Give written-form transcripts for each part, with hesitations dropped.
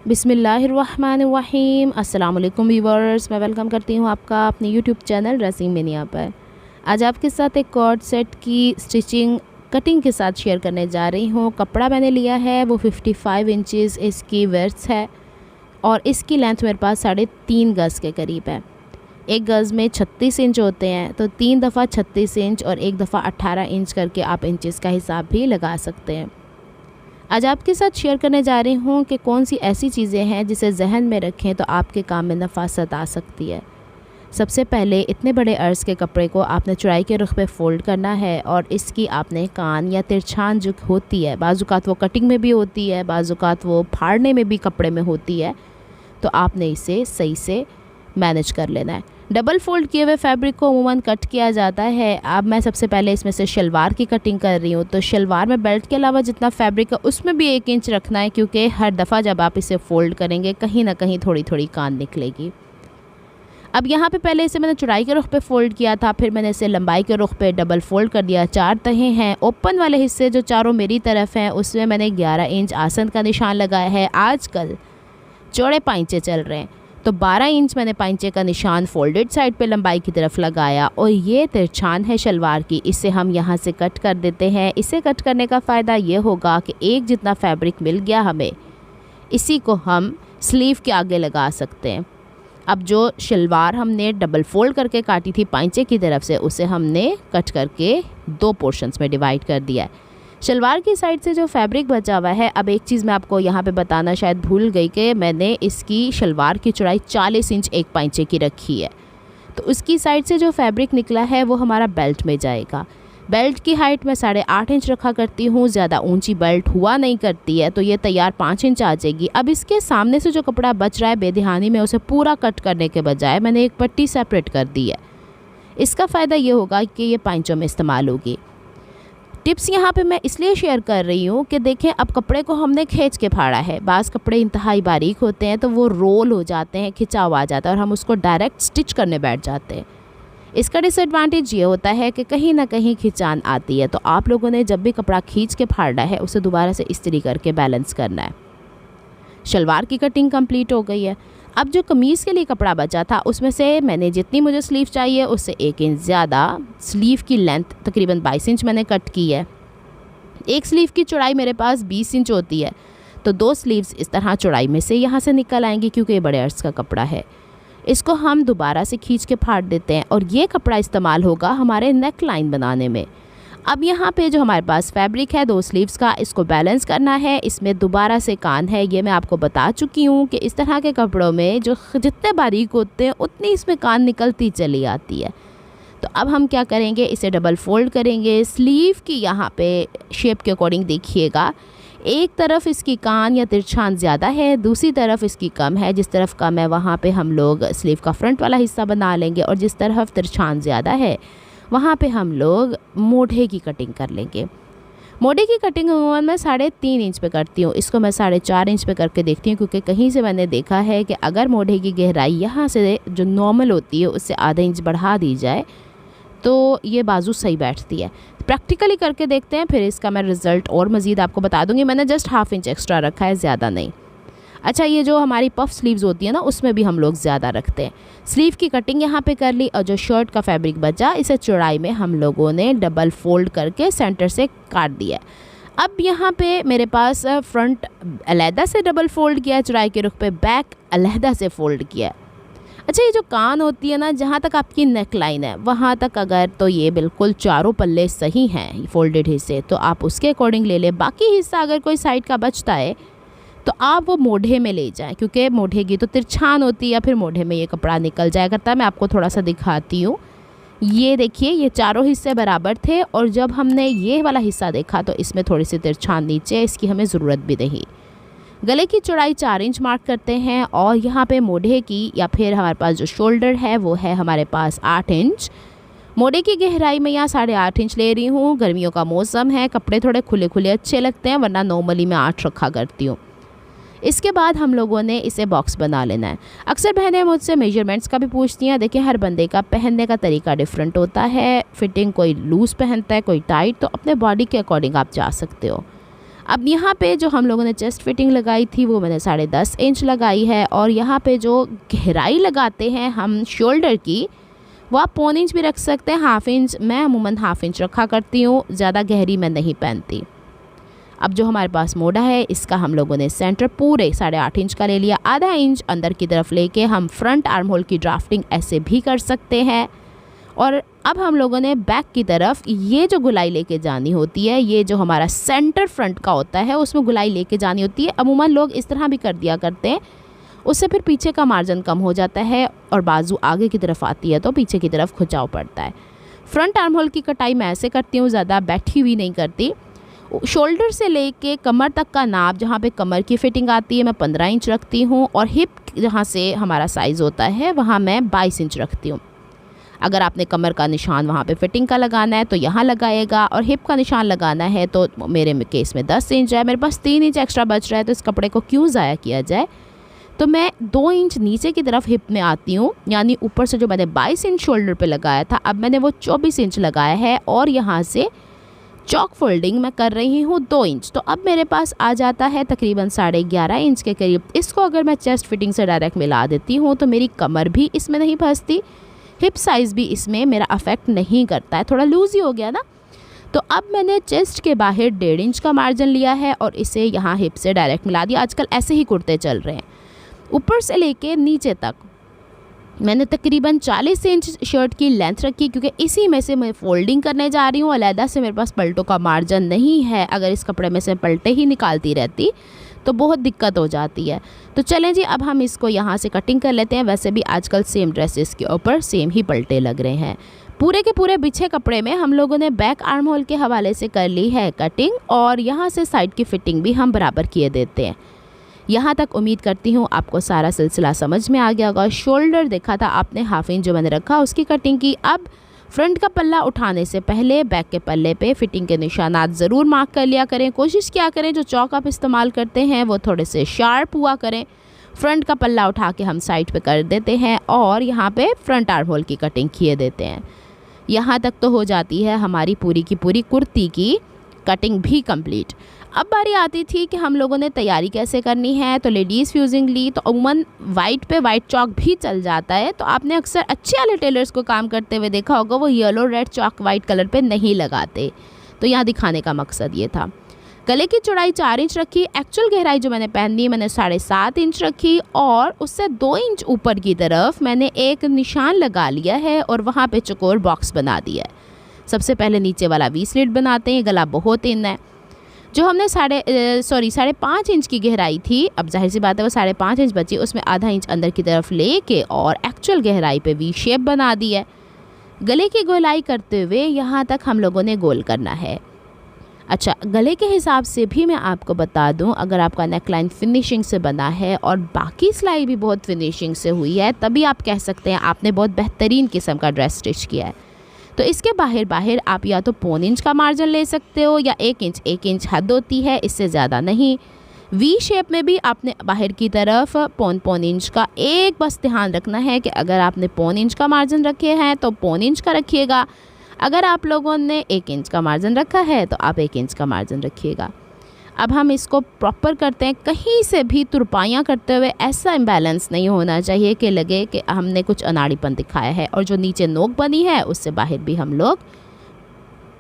बिस्मिल्लाहिर्रहमानिर्रहीम। अस्सलाम वालेकुम व्यूअर्स, मैं वेलकम करती हूँ आपका अपने यूट्यूब चैनल रसीम मिनिया पर। आज आपके साथ एक कॉर्ड सेट की स्टिचिंग कटिंग के साथ शेयर करने जा रही हूँ। कपड़ा मैंने लिया है वो 55 इंचज़ इसकी वर्थ है और इसकी लेंथ मेरे पास 3.5 गज़ के करीब है। एक गज़ में 36 इंच होते हैं, तो 3 दफ़ा 36 इंच और एक दफ़ा 18 इंच करके आप इंचज़ का हिसाब भी लगा सकते हैं। आज आपके साथ शेयर करने जा रही हूँ कि कौन सी ऐसी चीज़ें हैं जिसे जहन में रखें तो आपके काम में नफासत आ सकती है। सबसे पहले इतने बड़े अर्ज़ के कपड़े को आपने चौड़ाई के रुख पे फ़ोल्ड करना है और इसकी आपने कान या तिरछान जो होती है, बाज़ुकात वो कटिंग में भी होती है, बाज़ुकात वो फाड़ने में भी कपड़े में होती है, तो आपने इसे सही से मैनेज कर लेना है। डबल फ़ोल्ड किए हुए फैब्रिक को अमूमन कट किया जाता है। अब मैं सबसे पहले इसमें से शलवार की कटिंग कर रही हूँ, तो शलवार में बेल्ट के अलावा जितना फैब्रिक है उसमें भी 1 इंच रखना है, क्योंकि हर दफ़ा जब आप इसे फ़ोल्ड करेंगे कहीं ना कहीं थोड़ी थोड़ी कान निकलेगी। अब यहाँ पे पहले इसे मैंने चौड़ाई के रुख पे फ़ोल्ड किया था, फिर मैंने इसे लंबाई के रुख पे डबल फ़ोल्ड कर दिया। 4 तहें हैं। ओपन वाले हिस्से जो चारों मेरी तरफ हैं उसमें मैंने 11 इंच आसन का निशान लगाया है। आजकल चौड़े पाइंचे चल रहे हैं, तो 12 इंच मैंने पाइंचे का निशान फोल्डेड साइड पे लंबाई की तरफ लगाया और ये तिरछान है शलवार की, इसे हम यहाँ से कट कर देते हैं। इसे कट करने का फ़ायदा ये होगा कि एक जितना फैब्रिक मिल गया हमें, इसी को हम स्लीव के आगे लगा सकते हैं। अब जो शलवार हमने डबल फोल्ड करके काटी थी पाइंचे की तरफ से, उसे हमने कट करके 2 पोर्शंस में डिवाइड कर दिया है। शलवार की साइड से जो फैब्रिक बचा हुआ है, अब एक चीज़ मैं आपको यहाँ पे बताना शायद भूल गई कि मैंने इसकी शलवार की चौड़ाई 40 इंच एक पाइंचे की रखी है, तो उसकी साइड से जो फैब्रिक निकला है वो हमारा बेल्ट में जाएगा। बेल्ट की हाइट मैं 8.5 इंच रखा करती हूँ, ज़्यादा ऊंची बेल्ट हुआ नहीं करती है, तो ये तैयार 5 इंच आ जाएगी। अब इसके सामने से जो कपड़ा बच रहा है बेध्यानी में, उसे पूरा कट करने के बजाय मैंने एक पट्टी सेपरेट कर दी है। इसका फ़ायदा ये होगा कि ये पाइंचों में इस्तेमाल होगी। टिप्स यहाँ पे मैं इसलिए शेयर कर रही हूँ कि देखें, अब कपड़े को हमने खींच के फाड़ा है। बाज़ कपड़े इंतहाई बारीक होते हैं तो वो रोल हो जाते हैं, खिंचाव आ जाता है और हम उसको डायरेक्ट स्टिच करने बैठ जाते हैं। इसका डिसएडवांटेज ये होता है कि कहीं ना कहीं खिंचान आती है, तो आप लोगों ने जब भी कपड़ा खींच के फाड़ना है उसे दोबारा से इस्त्री करके बैलेंस करना है। शलवार की कटिंग कंप्लीट हो गई है। अब जो कमीज़ के लिए कपड़ा बचा था उसमें से मैंने जितनी मुझे स्लीव चाहिए उससे 1 इंच ज़्यादा स्लीव की लेंथ तकरीबन 22 इंच मैंने कट की है। एक स्लीव की चौड़ाई मेरे पास 20 इंच होती है, तो 2 स्लीव्स इस तरह चौड़ाई में से यहाँ से निकल आएंगी, क्योंकि ये बड़े अर्ज का कपड़ा है। इसको हम दोबारा से खींच के फाड़ देते हैं और ये कपड़ा इस्तेमाल होगा हमारे नेक लाइन बनाने में। अब यहाँ पे जो हमारे पास फैब्रिक है 2 स्लीव्स का, इसको बैलेंस करना है। इसमें दोबारा से कान है, ये मैं आपको बता चुकी हूँ कि इस तरह के कपड़ों में जो जितने बारीक होते हैं उतनी इसमें कान निकलती चली आती है। तो अब हम क्या करेंगे, इसे डबल फोल्ड करेंगे। स्लीव की यहाँ पे शेप के अकॉर्डिंग देखिएगा, एक तरफ इसकी कान या तिरछान ज़्यादा है, दूसरी तरफ इसकी कम है। जिस तरफ कम है वहाँ पे हम लोग स्लीव का फ्रंट वाला हिस्सा बना लेंगे और जिस तरफ तिरछान ज़्यादा है वहाँ पे हम लोग मोढ़े की कटिंग कर लेंगे। मोढ़े की कटिंग अमूमन मैं 3.5 इंच पे करती हूँ, इसको मैं 4.5 इंच पे करके देखती हूँ, क्योंकि कहीं से मैंने देखा है कि अगर मोढ़े की गहराई यहाँ से जो नॉर्मल होती है उससे आधा इंच बढ़ा दी जाए तो ये बाजू सही बैठती है। प्रैक्टिकली करके देखते हैं, फिर इसका मैं रिज़ल्ट और मज़ीद आपको बता दूँगी। मैंने जस्ट 1/2 इंच एक्स्ट्रा रखा है, ज़्यादा नहीं। अच्छा, ये जो हमारी पफ स्लीव्स होती है ना, उसमें भी हम लोग ज़्यादा रखते हैं। स्लीव की कटिंग यहाँ पे कर ली और जो शर्ट का फैब्रिक बचा इसे चौड़ाई में हम लोगों ने डबल फोल्ड करके सेंटर से काट दिया। अब यहाँ पे मेरे पास फ्रंट अलहदा से डबल फोल्ड किया, चौड़ाई के रुख पे बैक अलहदा से फोल्ड किया। अच्छा, ये जो कान होती है ना, जहाँ तक आपकी नेक लाइन है वहाँ तक अगर तो ये बिल्कुल चारों पल्ले सही हैं फोल्डेड हिस्से, तो आप उसके अकॉर्डिंग ले लें। बाकी हिस्सा अगर कोई साइड का बचता है तो आप वो मोढ़े में ले जाएं, क्योंकि मोढ़े की तो तिरछान होती है या फिर मोढ़े में ये कपड़ा निकल जाया करता है। मैं आपको थोड़ा सा दिखाती हूँ। ये देखिए, ये चारों हिस्से बराबर थे और जब हमने ये वाला हिस्सा देखा तो इसमें थोड़ी सी तिरछान नीचे, इसकी हमें ज़रूरत भी नहीं। गले की चौड़ाई 4 इंच मार्क करते हैं और यहाँ पे मोढ़े की या फिर हमारे पास जो शोल्डर है वो है हमारे पास 8 इंच। मोढ़े की गहराई में यहाँ 8.5 इंच ले रही हूँ। गर्मियों का मौसम है, कपड़े थोड़े खुले खुले अच्छे लगते हैं, वरना नॉर्मली मैं 8 रखा करती हूँ। इसके बाद हम लोगों ने इसे बॉक्स बना लेना है। अक्सर बहनें मुझसे मेजरमेंट्स का भी पूछती हैं। देखिए, हर बंदे का पहनने का तरीका डिफरेंट होता है। फिटिंग कोई लूज़ पहनता है, कोई टाइट, तो अपने बॉडी के अकॉर्डिंग आप जा सकते हो। अब यहाँ पे जो हम लोगों ने चेस्ट फिटिंग लगाई थी वो मैंने 10.5 इंच लगाई है, और यहाँ पे जो गहराई लगाते हैं हम शोल्डर की वो आप 1.25 इंच भी रख सकते हैं, 1/2 इंच। मैं अमूमन 1/2 इंच रखा करती हूँ, ज़्यादा गहरी मैं नहीं पहनती। अब जो हमारे पास मोढ़ा है इसका हम लोगों ने सेंटर पूरे 8.5 इंच का ले लिया, आधा इंच अंदर की तरफ लेके हम फ्रंट आर्म होल की ड्राफ्टिंग ऐसे भी कर सकते हैं। और अब हम लोगों ने बैक की तरफ ये जो गुलाई लेके जानी होती है, ये जो हमारा सेंटर फ्रंट का होता है उसमें गुलाई लेके जानी होती है। अमूमन लोग इस तरह भी कर दिया करते हैं, उससे फिर पीछे का मार्जिन कम हो जाता है और बाजू आगे की तरफ आती है तो पीछे की तरफ खिंचाव पड़ता है। फ्रंट आर्म होल की कटाई मैं ऐसे करती हूँ, ज़्यादा बैठी हुई नहीं करती। शोल्डर से लेके कमर तक का नाप, जहाँ पे कमर की फिटिंग आती है मैं 15 इंच रखती हूँ, और हिप जहाँ से हमारा साइज़ होता है वहाँ मैं 22 इंच रखती हूँ। अगर आपने कमर का निशान वहाँ पे फिटिंग का लगाना है तो यहाँ लगाएगा, और हिप का निशान लगाना है तो मेरे केस में 10 इंच है, मेरे पास 3 इंच एक्स्ट्रा बच रहा है तो इस कपड़े को क्यों ज़ाया किया जाए। तो मैं 2 इंच नीचे की तरफ हिप में आती हूँ, यानी ऊपर से जो मैंने 22 इंच शोल्डर पे लगाया था अब मैंने वो 24 इंच लगाया है, और यहाँ से चॉक फोल्डिंग मैं कर रही हूँ 2 इंच। तो अब मेरे पास आ जाता है तकरीबन 11.5 इंच के करीब। इसको अगर मैं चेस्ट फिटिंग से डायरेक्ट मिला देती हूँ तो मेरी कमर भी इसमें नहीं फंसती, हिप साइज़ भी इसमें मेरा अफेक्ट नहीं करता है, थोड़ा लूज ही हो गया ना। तो अब मैंने चेस्ट के बाहर 1.5 इंच का मार्जिन लिया है और इसे यहाँ हिप से डायरेक्ट मिला दिया। आजकल ऐसे ही कुर्ते चल रहे हैं। ऊपर से लेके नीचे तक मैंने तकरीबन 40 इंच शर्ट की लेंथ रखी, क्योंकि इसी में से मैं फ़ोल्डिंग करने जा रही हूँ। अलहदा से मेरे पास पलटों का मार्जिन नहीं है, अगर इस कपड़े में से पलटे ही निकालती रहती तो बहुत दिक्कत हो जाती है। तो चलें जी, अब हम इसको यहाँ से कटिंग कर लेते हैं। वैसे भी आजकल सेम ड्रेसेस के ऊपर सेम ही पलटे लग रहे हैं। पूरे के पूरे बिछे कपड़े में हम लोगों ने बैक आर्म होल के हवाले से कर ली है कटिंग, और यहाँ से साइड की फिटिंग भी हम बराबर किए देते हैं। यहाँ तक उम्मीद करती हूँ आपको सारा सिलसिला समझ में आ गया होगा। शोल्डर देखा था आपने, 1/2 इंच जो मैंने रखा उसकी कटिंग की। अब फ्रंट का पल्ला उठाने से पहले बैक के पल्ले पे फिटिंग के निशानात ज़रूर मार्क कर लिया करें। कोशिश किया करें जो चौक आप इस्तेमाल करते हैं वो थोड़े से शार्प हुआ करें। फ्रंट का पल्ला उठा के हम साइड पे कर देते हैं और यहाँ पे फ्रंट आर्म होल की कटिंग किए देते हैं। यहाँ तक तो हो जाती है हमारी पूरी की पूरी कुर्ती की कटिंग भी कंप्लीट। अब बारी आती थी कि हम लोगों ने तैयारी कैसे करनी है। तो लेडीज़ फ्यूजिंग ली तो अमूमन वाइट पे वाइट चॉक भी चल जाता है। तो आपने अक्सर अच्छे वाले टेलर्स को काम करते हुए देखा होगा, वो yellow red chalk white colour पे नहीं लगाते। तो यहाँ दिखाने का मकसद ये था। गले की चौड़ाई 4 इंच रखी। एक्चुअल गहराई जो मैंने पहनी मैंने 7.5 इंच रखी, और उससे 2 इंच ऊपर की तरफ मैंने एक निशान लगा लिया है और वहाँ पे चौकोर बॉक्स बना दिया है। सबसे पहले नीचे वाला वी स्लिट बनाते हैं। गला बहुत थिन है। जो हमने 5.5 इंच की गहराई थी, अब जाहिर सी बात है वो 5.5 इंच बची, उसमें आधा इंच अंदर की तरफ लेके और एक्चुअल गहराई पे वी शेप बना दी है। गले की गोलाई करते हुए यहाँ तक हम लोगों ने गोल करना है। अच्छा, गले के हिसाब से भी मैं आपको बता दूं, अगर आपका नेकलाइन फिनिशिंग से बना है और बाकी सिलाई भी बहुत फिनिशिंग से हुई है, तभी आप कह सकते हैं आपने बहुत बेहतरीन किस्म का ड्रेस स्टिच किया है। तो इसके बाहर आप या तो 1.25 इंच का मार्जिन ले सकते हो या 1 इंच। 1 इंच हद होती है, इससे ज़्यादा नहीं। वी शेप में भी आपने बाहर की तरफ 1.25 इंच का, एक बस ध्यान रखना है कि अगर आपने 1.25 इंच का मार्जिन रखे हैं तो 1.25 इंच का रखिएगा। अगर आप लोगों ने 1 इंच का मार्जिन रखा है तो आप 1 इंच का मार्जिन रखिएगा। अब हम इसको प्रॉपर करते हैं। कहीं से भी तुरपाइयाँ करते हुए ऐसा इम्बैलेंस नहीं होना चाहिए कि लगे कि हमने कुछ अनाड़ीपन दिखाया है। और जो नीचे नोक बनी है उससे बाहर भी हम लोग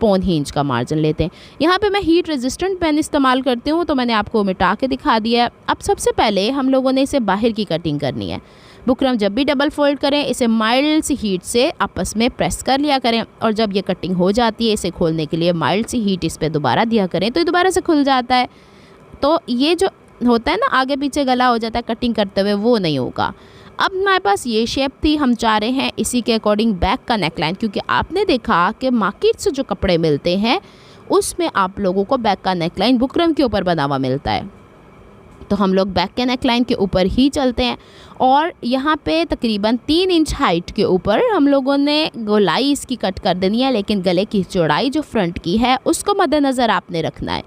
1.25 इंच का मार्जिन लेते हैं। यहाँ पे मैं हीट रेजिस्टेंट पेन इस्तेमाल करती हूँ, तो मैंने आपको मिटा के दिखा दिया है। अब सबसे पहले हम लोगों ने इसे बाहर की कटिंग करनी है। बुकरम जब भी डबल फोल्ड करें, इसे माइल्ड सी हीट से आपस में प्रेस कर लिया करें, और जब ये कटिंग हो जाती है इसे खोलने के लिए माइल्ड सी हीट इस पर दोबारा दिया करें तो ये दोबारा से खुल जाता है। तो ये जो होता है ना आगे पीछे गला हो जाता है कटिंग करते हुए, वो नहीं होगा। अब हमारे पास ये शेप थी, हम चाह रहे हैं इसी के अकॉर्डिंग बैक का नेकलाइन, क्योंकि आपने देखा कि मार्केट से जो कपड़े मिलते हैं उसमें आप लोगों को बैक का नेकलाइन बुकरम के ऊपर बना हुआ मिलता है। तो हम लोग बैक के नेकलाइन के ऊपर ही चलते हैं, और यहाँ पे तकरीबन 3 इंच हाइट के ऊपर हम लोगों ने गोलाई इसकी कट कर देनी है। लेकिन गले की चौड़ाई जो फ्रंट की है उसको मद्देनज़र आपने रखना है।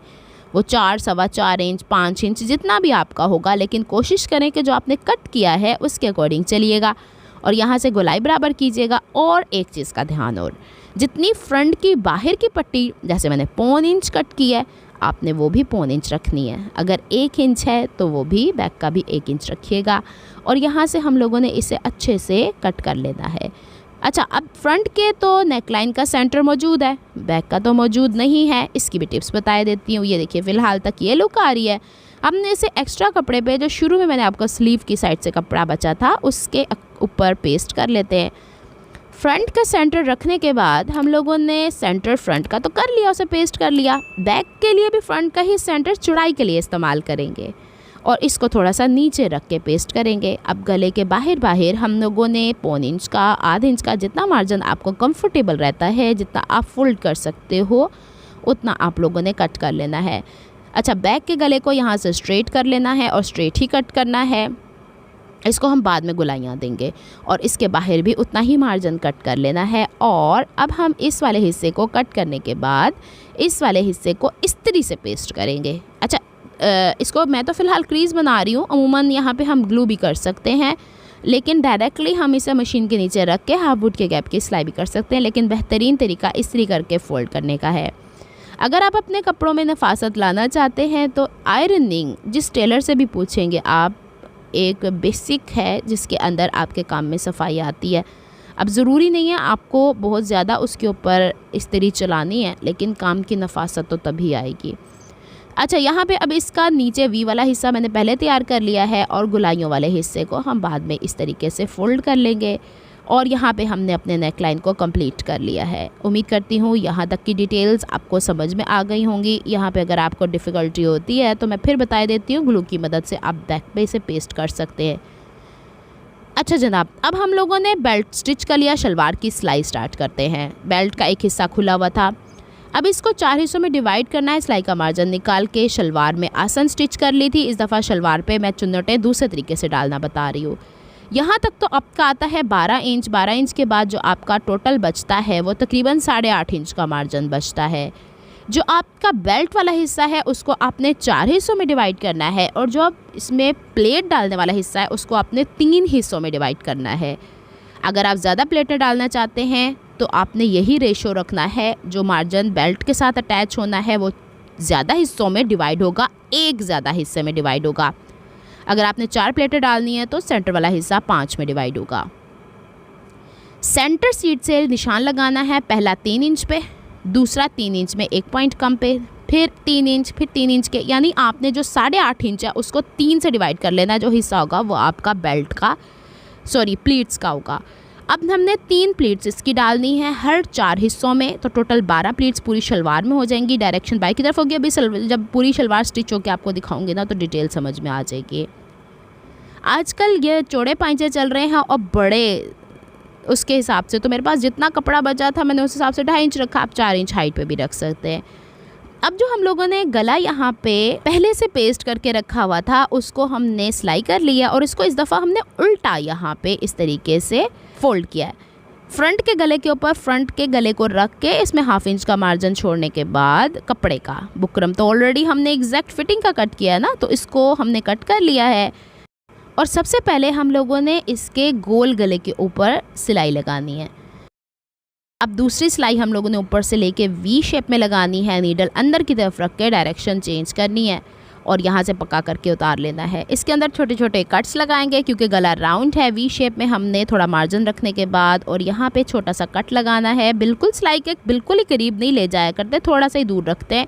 वो 4, 4.25 इंच, 5 इंच जितना भी आपका होगा, लेकिन कोशिश करें कि जो आपने कट किया है उसके अकॉर्डिंग चलिएगा और यहाँ से गोलाई बराबर कीजिएगा। और एक चीज़ का ध्यान, और जितनी फ्रंट की बाहर की पट्टी, जैसे मैंने 1.25 इंच कट की है, आपने वो भी 1.25 इंच रखनी है। अगर 1 इंच है तो वो भी बैक का भी 1 इंच रखिएगा। और यहाँ से हम लोगों ने इसे अच्छे से कट कर लेना है। अच्छा, अब फ्रंट के तो नेकलाइन का सेंटर मौजूद है, बैक का तो मौजूद नहीं है। इसकी भी टिप्स बता देती हूँ। ये देखिए फ़िलहाल तक ये लुक आ रही है। हमने इसे एक्स्ट्रा कपड़े पे, जो शुरू में मैंने आपको स्लीव की साइड से कपड़ा बचा था, उसके ऊपर पेस्ट कर लेते हैं। फ्रंट का सेंटर रखने के बाद हम लोगों ने सेंटर फ्रंट का तो कर लिया, उसे पेस्ट कर लिया। बैक के लिए भी फ्रंट का ही सेंटर चौड़ाई के लिए इस्तेमाल करेंगे और इसको थोड़ा सा नीचे रख के पेस्ट करेंगे। अब गले के बाहर हम लोगों ने 1.25 इंच का, आधे इंच का, जितना मार्जिन आपको कंफर्टेबल रहता है, जितना आप फोल्ड कर सकते हो, उतना आप लोगों ने कट कर लेना है। अच्छा, बैक के गले को यहाँ से स्ट्रेट कर लेना है और स्ट्रेट ही कट करना है। इसको हम बाद में गुलाइयाँ देंगे। और इसके बाहर भी उतना ही मार्जिन कट कर लेना है। और अब हम इस वाले हिस्से को कट करने के बाद इस वाले हिस्से को इस्त्री से पेस्ट करेंगे। अच्छा, इसको मैं तो फ़िलहाल क्रीज़ बना रही हूँ। अमूमन यहाँ पे हम ग्लू भी कर सकते हैं, लेकिन डायरेक्टली हम इसे मशीन के नीचे रख के हाफ वुड के गैप की सिलाई भी कर सकते हैं, लेकिन बेहतरीन तरीका इस्त्री करके फ़ोल्ड करने का है। अगर आप अपने कपड़ों में नफासत लाना चाहते हैं तो आयरनिंग जिस टेलर से भी पूछेंगे आप, एक बेसिक है जिसके अंदर आपके काम में सफाई आती है। अब ज़रूरी नहीं है आपको बहुत ज़्यादा उसके ऊपर इस्त्री चलानी है, लेकिन काम की नफासत तो तभी आएगी। अच्छा, यहाँ पे अब इसका नीचे वी वाला हिस्सा मैंने पहले तैयार कर लिया है और गुलाइयों वाले हिस्से को हम बाद में इस तरीके से फ़ोल्ड कर लेंगे। और यहाँ पे हमने अपने नेक लाइन को कंप्लीट कर लिया है। उम्मीद करती हूँ यहाँ तक की डिटेल्स आपको समझ में आ गई होंगी। यहाँ पे अगर आपको डिफ़िकल्टी होती है तो मैं फिर बता देती हूँ, ग्लू की मदद से आप बैक पे इसे पेस्ट कर सकते हैं। अच्छा जनाब, अब हम लोगों ने बेल्ट स्टिच कर लिया, शलवार की सिलाई स्टार्ट करते हैं। बेल्ट का एक हिस्सा खुला हुआ था, अब इसको 4 हिस्सों में डिवाइड करना है। सिलाई का मार्जिन निकाल के शलवार में आसन स्टिच कर ली थी। इस दफ़ा शलवार पे मैं चुन्नटें दूसरे तरीके से डालना बता रही हूँ। यहाँ तक तो आपका आता है 12 इंच। 12 इंच के बाद जो आपका टोटल बचता है वो तकरीबन 8.5 इंच का मार्जिन बचता है। जो आपका बेल्ट वाला हिस्सा है उसको आपने 4 हिस्सों में डिवाइड करना है, और जो इसमें प्लेट डालने वाला हिस्सा है उसको आपने 3 हिस्सों में डिवाइड करना है। अगर आप ज़्यादा प्लेटें डालना चाहते हैं तो आपने यही रेशो रखना है। जो मार्जिन बेल्ट के साथ अटैच होना है वो ज़्यादा हिस्सों में डिवाइड होगा, एक ज़्यादा हिस्से में डिवाइड होगा। अगर आपने 4 प्लेटें डालनी है तो सेंटर वाला हिस्सा 5 में डिवाइड होगा। सेंटर सीट से निशान लगाना है, पहला 3 इंच पे, दूसरा 3 इंच में 1 पॉइंट कम पे, फिर 3 इंच, फिर 3 इंच के, यानी आपने जो 8.5 इंच है उसको 3 से डिवाइड कर लेना है। जो हिस्सा होगा वो आपका बेल्ट का, प्लीट्स का होगा। अब हमने 3 प्लीट्स इसकी डालनी है हर 4 हिस्सों में, तो टोटल 12 प्लीट्स पूरी शलवार में हो जाएंगी। डायरेक्शन बाई की तरफ होगी। अभी जब पूरी शलवार स्टिच होकर आपको दिखाऊंगी ना तो डिटेल समझ में आ जाएगी। आजकल ये चौड़े पाइंचे चल रहे हैं और बड़े, उसके हिसाब से तो मेरे पास जितना कपड़ा बचा था मैंने उस हिसाब से 2.5 इंच रखा। आप 4 इंच हाइट पे भी रख सकते हैं। अब जो हम लोगों ने गला यहाँ पे पहले से पेस्ट करके रखा हुआ था उसको हमने सिलाई कर लिया, और इसको इस दफ़ा हमने उल्टा यहाँ पे इस तरीके से फोल्ड किया है। फ्रंट के गले के ऊपर फ्रंट के गले को रख के इसमें 1/2 इंच का मार्जिन छोड़ने के बाद कपड़े का बुकरम तो ऑलरेडी हमने एग्जैक्ट फिटिंग का कट किया है ना, तो इसको हमने कट कर लिया है। और सबसे पहले हम लोगों ने इसके गोल गले के ऊपर सिलाई लगानी है। अब दूसरी सिलाई हम लोगों ने ऊपर से लेके वी शेप में लगानी है। नीडल अंदर की तरफ रख के डायरेक्शन चेंज करनी है और यहाँ से पक्का करके उतार लेना है। इसके अंदर छोटे छोटे कट्स लगाएंगे क्योंकि गला राउंड है। वी शेप में हमने थोड़ा मार्जिन रखने के बाद और यहाँ पे छोटा सा कट लगाना है। बिल्कुल सिलाई के बिल्कुल ही करीब नहीं ले जाया करते, थोड़ा सा ही दूर रखते हैं।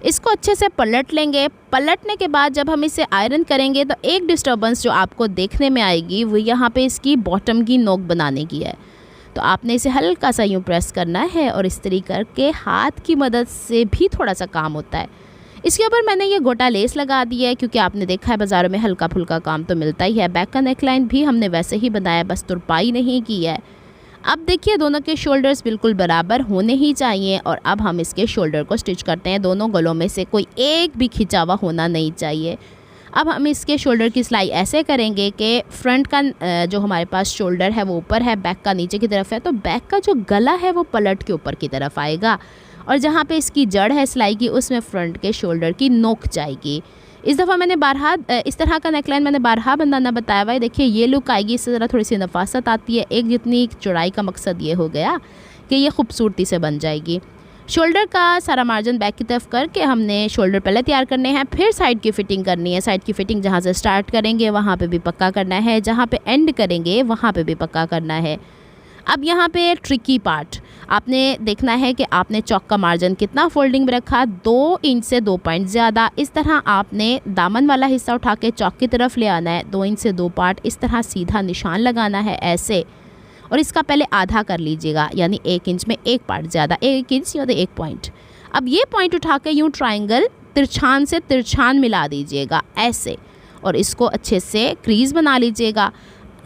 इसको अच्छे से पलट लेंगे। पलटने के बाद जब हम इसे आयरन करेंगे तो एक डिस्टर्बेंस जो आपको देखने में आएगी वो यहाँ पे इसकी बॉटम की नोक बनाने की है। तो आपने इसे हल्का सा यूँ प्रेस करना है और इस तरीके करके हाथ की मदद से भी थोड़ा सा काम होता है। इसके ऊपर मैंने ये गोटा लेस लगा दी है क्योंकि आपने देखा है बाज़ारों में हल्का फुल्का काम तो मिलता ही है। बैक का नेकलाइन भी हमने वैसे ही बनाया, बस तुरपाई नहीं की है। अब देखिए दोनों के शोल्डर्स बिल्कुल बराबर होने ही चाहिए और अब हम इसके शोल्डर को स्टिच करते हैं। दोनों गलों में से कोई एक भी खिंचा हुआ होना नहीं चाहिए। अब हम इसके शोल्डर की सिलाई ऐसे करेंगे कि फ्रंट का जो हमारे पास शोल्डर है वो ऊपर है, बैक का नीचे की तरफ है, तो बैक का जो गला है वो पलट के ऊपर की तरफ आएगा और जहाँ पे इसकी जड़ है सिलाई की उसमें फ्रंट के शोल्डर की नोक जाएगी। इस दफ़ा मैंने बारहा इस तरह का नेकलाइन मैंने बारहा बनाना बताया हुआ है। देखिए ये लुक आएगी, इससे ज़रा थोड़ी सी नफासत आती है। एक जितनी चौड़ाई का मकसद ये हो गया कि ये खूबसूरती से बन जाएगी। शोल्डर का सारा मार्जिन बैक की तरफ करके हमने शोल्डर पहले तैयार करने हैं, फिर साइड की फ़िटिंग करनी है। साइड की फ़िटिंग जहाँ से स्टार्ट करेंगे वहाँ पे भी पक्का करना है, जहाँ पे एंड करेंगे वहाँ पे भी पक्का करना है। अब यहाँ पे ट्रिकी पार्ट आपने देखना है कि आपने चौक का मार्जिन कितना फोल्डिंग में रखा, 2 इंच से 2 पॉइंट ज़्यादा। इस तरह आपने दामन वाला हिस्सा उठा के चौक की तरफ ले आना है, 2 इंच से 2 पार्ट इस तरह सीधा निशान लगाना है ऐसे, और इसका पहले आधा कर लीजिएगा, यानी 1 इंच में 1 पार्ट ज़्यादा, 1 इंच या 1 पॉइंट। अब ये पॉइंट उठा के यूँ ट्राइंगल तिरछान से तिरछान मिला दीजिएगा ऐसे, और इसको अच्छे से क्रीज़ बना लीजिएगा।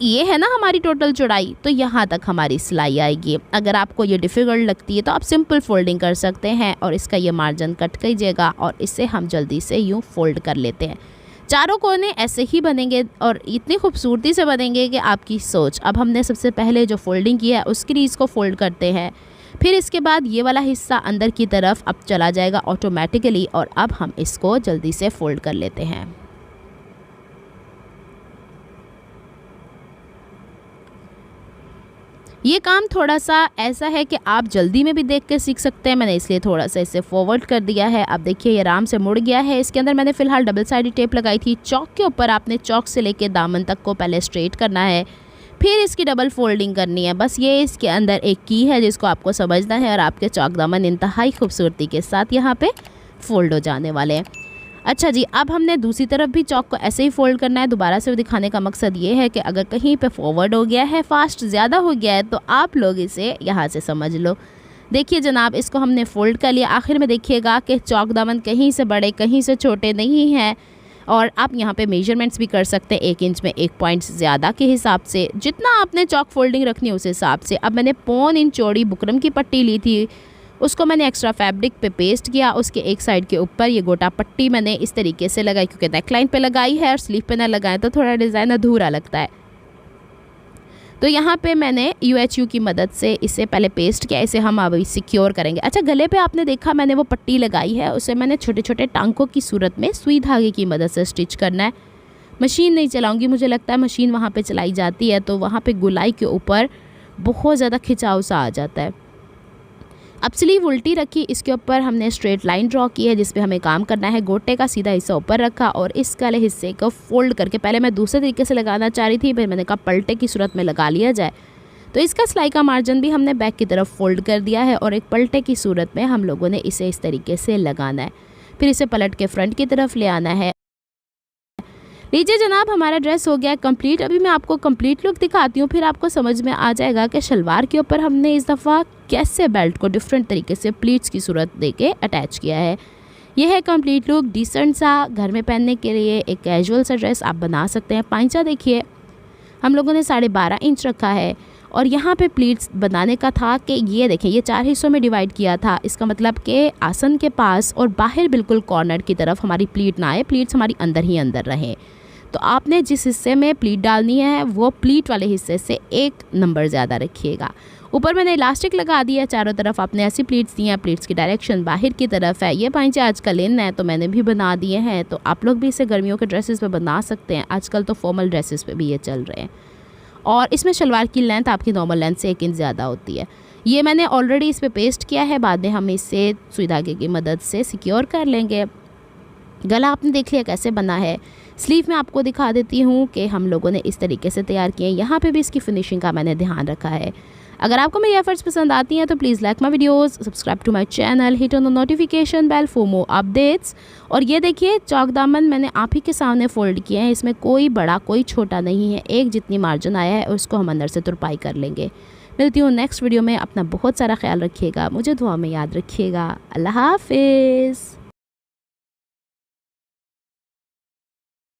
ये है ना हमारी टोटल चौड़ाई, तो यहाँ तक हमारी सिलाई आएगी। अगर आपको ये डिफ़िकल्ट लगती है तो आप सिंपल फोल्डिंग कर सकते हैं, और इसका ये मार्जिन कट कीजिएगा और इसे हम जल्दी से यूँ फोल्ड कर लेते हैं। चारों कोने ऐसे ही बनेंगे और इतनी खूबसूरती से बनेंगे कि आपकी सोच। अब हमने सबसे पहले जो फोल्डिंग की है उस क्रीज़ को फोल्ड करते हैं, फिर इसके बाद ये वाला हिस्सा अंदर की तरफ अब चला जाएगा ऑटोमेटिकली, और अब हम इसको जल्दी से फोल्ड कर लेते हैं। ये काम थोड़ा सा ऐसा है कि आप जल्दी में भी देख के सीख सकते हैं, मैंने इसलिए थोड़ा सा इसे फॉरवर्ड कर दिया है। अब देखिए ये आराम से मुड़ गया है। इसके अंदर मैंने फ़िलहाल डबल साइड टेप लगाई थी। चौक के ऊपर आपने चौक से लेके दामन तक को पहले स्ट्रेट करना है, फिर इसकी डबल फोल्डिंग करनी है। बस ये इसके अंदर एक की है जिसको आपको समझना है, और आपके चौक दामन इंतहाई खूबसूरती के साथ यहाँ पे फोल्ड हो जाने वाले हैं। अच्छा जी, अब हमने दूसरी तरफ भी चौक को ऐसे ही फोल्ड करना है। दोबारा से दिखाने का मकसद ये है कि अगर कहीं पे फॉरवर्ड हो गया है, फास्ट ज़्यादा हो गया है, तो आप लोग इसे यहाँ से समझ लो। देखिए जनाब, इसको हमने फ़ोल्ड कर लिया। आखिर में देखिएगा कि चौक दामन कहीं से बड़े कहीं से छोटे नहीं हैं, और आप यहाँ पे मेजरमेंट्स भी कर सकते हैं 1 इंच में 1 पॉइंट ज़्यादा के हिसाब से, जितना आपने चौक फोल्डिंग रखनी है उस हिसाब से। अब मैंने 1.25 इंच चौड़ी बुकरम की पट्टी ली थी, उसको मैंने एक्स्ट्रा फैब्रिक पे पेस्ट किया। उसके एक साइड के ऊपर ये गोटा पट्टी मैंने इस तरीके से लगाई, क्योंकि नेकलाइन पे लगाई है और स्लीव पे ना लगाएं तो थोड़ा डिज़ाइन अधूरा लगता है। तो यहाँ पे मैंने UHU की मदद से इसे पहले पेस्ट किया। इसे हम अभी सिक्योर करेंगे। अच्छा, गले पे आपने देखा मैंने वो पट्टी लगाई है, उसे मैंने छोटे छोटे टांकों की सूरत में सुई धागे की मदद से स्टिच करना है। मशीन नहीं चलाऊँगी, मुझे लगता है मशीन वहाँ पर चलाई जाती है तो वहाँ पर गुलाई के ऊपर बहुत ज़्यादा खिंचाव सा आ जाता है। अब स्लीव उल्टी रखी, इसके ऊपर हमने स्ट्रेट लाइन ड्रॉ की है जिस पे हमें काम करना है। गोटे का सीधा हिस्सा ऊपर रखा और इस वाले हिस्से को फोल्ड करके, पहले मैं दूसरे तरीके से लगाना चाह रही थी, फिर मैंने कहा पलटे की सूरत में लगा लिया जाए, तो इसका सिलाई का मार्जिन भी हमने बैक की तरफ फोल्ड कर दिया है और एक पलटे की सूरत में हम लोगों ने इसे इस तरीके से लगाना है। फिर इसे पलट के फ्रंट की तरफ ले आना है। लीजिए जनाब, हमारा ड्रेस हो गया है कंप्लीट। अभी मैं आपको कंप्लीट लुक दिखाती हूँ, फिर आपको समझ में आ जाएगा कि शलवार के ऊपर हमने इस दफ़ा कैसे बेल्ट को डिफरेंट तरीके से प्लीट्स की सूरत देके अटैच किया है। यह है कंप्लीट लुक। डिसेंट सा घर में पहनने के लिए एक कैजुअल सा ड्रेस आप बना सकते हैं। पांचा देखिए हम लोगों ने 12.5 इंच रखा है, और यहाँ पे प्लीट्स बनाने का था कि ये देखें, ये 4 हिस्सों में डिवाइड किया था। इसका मतलब कि आसन के पास और बाहर बिल्कुल कॉर्नर की तरफ हमारी प्लीट ना आए, प्लीट्स हमारी अंदर ही अंदर रहें। तो आपने जिस हिस्से में प्लीट डालनी है वो प्लीट वाले हिस्से से 1 नंबर ज़्यादा रखिएगा। ऊपर मैंने इलास्टिक लगा दिया, चारों तरफ आपने ऐसी प्लीट्स दी हैं। प्लीट्स की डायरेक्शन बाहर की तरफ है। ये पांचे आजकल इन है तो मैंने भी बना दिए हैं, तो आप लोग भी इसे गर्मियों के ड्रेसेस पे बना सकते हैं। आजकल तो फॉर्मल ड्रेसेस पे भी ये चल रहे हैं। और इसमें शलवार की लेंथ आपकी नॉर्मल लेंथ से 1 इंच ज़्यादा होती है। ये मैंने ऑलरेडी इस पर पेस्ट किया है, बाद में हम इसे सुई धागे की मदद से सिक्योर कर लेंगे। गला आपने देख लिया कैसे बना है। स्लीव में आपको दिखा देती हूँ कि हम लोगों ने इस तरीके से तैयार किए हैं। यहाँ पे भी इसकी फिनिशिंग का मैंने ध्यान रखा है। अगर आपको मेरी एफर्ट्स पसंद आती हैं तो please like my videos, subscribe to my channel, hit on the notification bell for more updates. और ये देखिए चौक दामन मैंने आप ही के सामने फोल्ड किए हैं। इसमें कोई बड़ा कोई छोटा नहीं है, एक जितनी मार्जिन आया है उसको हम अंदर से तुरपाई कर लेंगे। मिलती हूँ नेक्स्ट वीडियो में। अपना बहुत सारा ख्याल रखिएगा, मुझे दुआ में याद रखिएगा। अल्लाह हाफिज़।